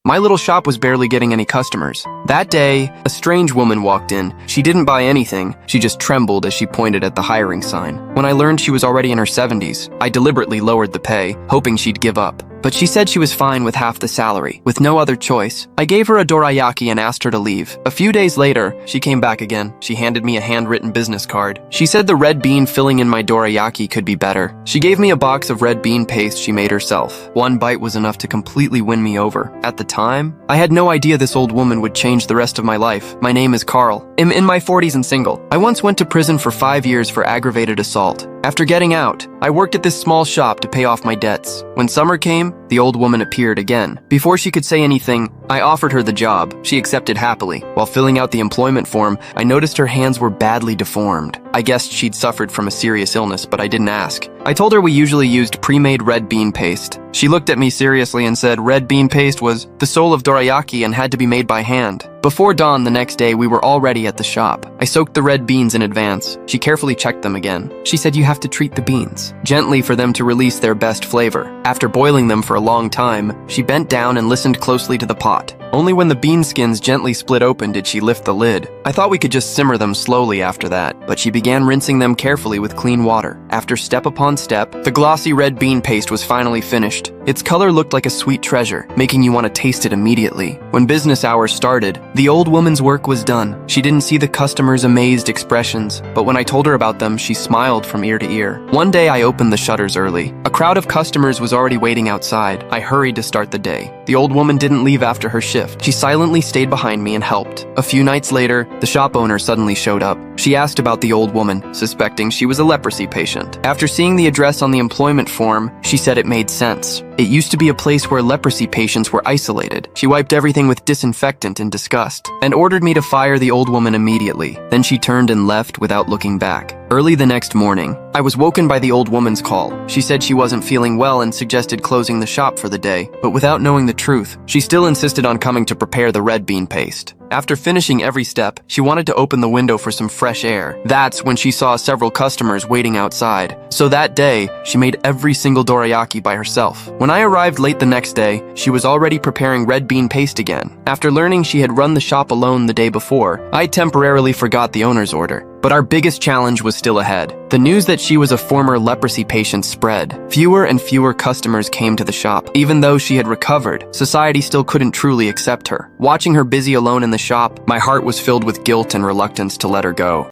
My little shop was barely getting any customers. That day, a strange woman walked in. She didn't buy anything. She just trembled as she pointed at the hiring sign. When I learned she was already in her 70s, I deliberately lowered the pay, hoping she'd give up. But she said she was fine with half the salary. With no other choice, I gave her a dorayaki and asked her to leave. A few days later, she came back again. She handed me a handwritten business card. She said the red bean filling in my dorayaki could be better. She gave me a box of red bean paste she made herself. One bite was enough to completely win me over. At the time, I had no idea this old woman would change the rest of my life. My name is Carl. I'm in my 40s and single. I once went to prison for 5 years for aggravated assault. After getting out, I worked at this small shop to pay off my debts. When summer came, the old woman appeared again. Before she could say anything, I offered her the job. She accepted happily. While filling out the employment form, I noticed her hands were badly deformed. I guessed she'd suffered from a serious illness, but I didn't ask. I told her we usually used pre-made red bean paste. She looked at me seriously and said red bean paste was the soul of dorayaki and had to be made by hand. Before dawn the next day, we were already at the shop. I soaked the red beans in advance. She carefully checked them again. She said you have to treat the beans gently for them to release their best flavor. After boiling them for a long time, she bent down and listened closely to the pot. Only when the bean skins gently split open did she lift the lid. I thought we could just simmer them slowly after that, but she began rinsing them carefully with clean water. After step upon step, the glossy red bean paste was finally finished. Its color looked like a sweet treasure, making you want to taste it immediately. When business hours started, the old woman's work was done. She didn't see the customers' amazed expressions, but when I told her about them, she smiled from ear to ear. One day I opened the shutters early. A crowd of customers was already waiting outside. I hurried to start the day. The old woman didn't leave after her shift. She silently stayed behind me and helped. A few nights later, the shop owner suddenly showed up. She asked about the old woman, suspecting she was a leprosy patient. After seeing the address on the employment form, she said it made sense. It used to be a place where leprosy patients were isolated. She wiped everything with disinfectant in disgust and ordered me to fire the old woman immediately. Then she turned and left without looking back. Early the next morning, I was woken by the old woman's call. She said she wasn't feeling well and suggested closing the shop for the day, but without knowing the truth, she still insisted on coming to prepare the red bean paste. After finishing every step, she wanted to open the window for some fresh air. That's when she saw several customers waiting outside. So that day, she made every single dorayaki by herself. When I arrived late the next day, she was already preparing red bean paste again. After learning she had run the shop alone the day before, I temporarily forgot the owner's order. But our biggest challenge was still ahead. The news that she was a former leprosy patient spread. Fewer and fewer customers came to the shop. Even though she had recovered, society still couldn't truly accept her. Watching her busy alone in the shop, my heart was filled with guilt and reluctance to let her go.